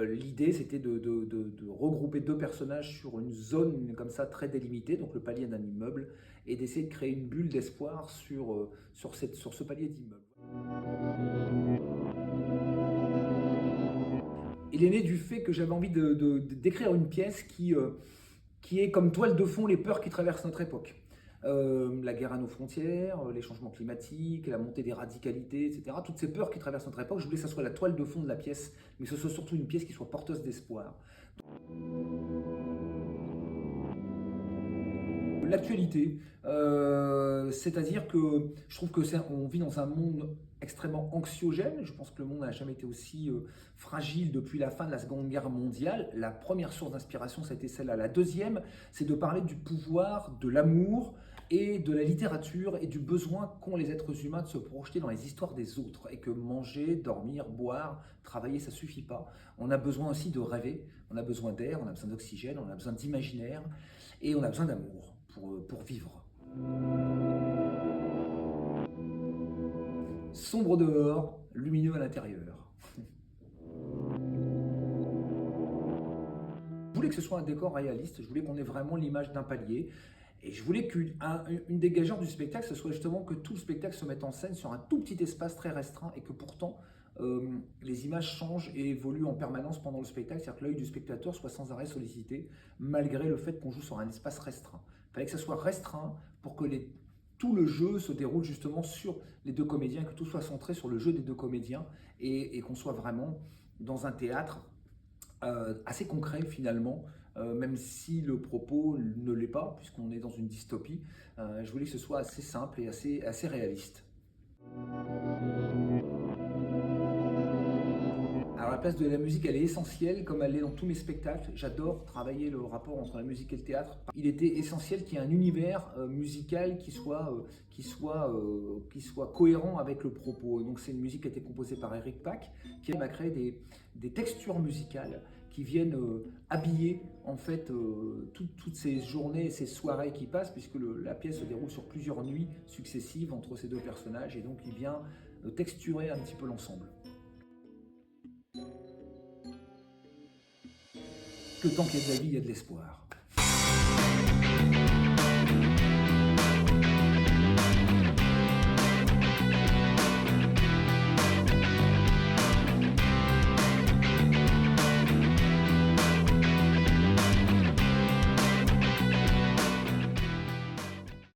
L'idée, c'était de regrouper 2 personnages sur une zone comme ça très délimitée, donc le palier d'un immeuble, et d'essayer de créer une bulle d'espoir sur ce palier d'immeuble. Il est né du fait que j'avais envie d'écrire une pièce qui est comme toile de fond les peurs qui traversent notre époque. La guerre à nos frontières, les changements climatiques, la montée des radicalités, etc. Toutes ces peurs qui traversent notre époque, je voulais que ça soit la toile de fond de la pièce, mais que ce soit surtout une pièce qui soit porteuse d'espoir. L'actualité, c'est-à-dire que je trouve que on vit dans un monde extrêmement anxiogène. Je pense que le monde n'a jamais été aussi fragile depuis la fin de la Seconde Guerre mondiale. La première source d'inspiration, ça a été celle-là. La deuxième, c'est de parler du pouvoir, de l'amour et de la littérature et du besoin qu'ont les êtres humains de se projeter dans les histoires des autres et que manger, dormir, boire, travailler, ça suffit pas. On a besoin aussi de rêver, on a besoin d'air, on a besoin d'oxygène, on a besoin d'imaginaire et on a besoin d'amour pour vivre. Sombre dehors, lumineux à l'intérieur. Je voulais que ce soit un décor réaliste, je voulais qu'on ait vraiment l'image d'un palier. Et je voulais qu'une des gageures du spectacle, ce soit justement que tout le spectacle se mette en scène sur un tout petit espace très restreint et que pourtant les images changent et évoluent en permanence pendant le spectacle, c'est-à-dire que l'œil du spectateur soit sans arrêt sollicité, malgré le fait qu'on joue sur un espace restreint. Il fallait que ça soit restreint pour que tout le jeu se déroule justement sur les 2 comédiens, que tout soit centré sur le jeu des 2 comédiens et qu'on soit vraiment dans un théâtre assez concret finalement, même si le propos ne l'est pas, puisqu'on est dans une dystopie. Je voulais que ce soit assez simple et assez réaliste. Alors la place de la musique, elle est essentielle, comme elle est dans tous mes spectacles. J'adore travailler le rapport entre la musique et le théâtre. Il était essentiel qu'il y ait un univers musical qui soit cohérent avec le propos. Donc c'est une musique qui a été composée par Eric Pack, qui m'a créé des textures musicales qui viennent habiller en fait toutes ces journées et ces soirées qui passent, puisque la pièce se déroule sur plusieurs nuits successives entre ces 2 personnages, et donc il vient texturer un petit peu l'ensemble. Que tant qu'il y a de la vie, il y a de l'espoir.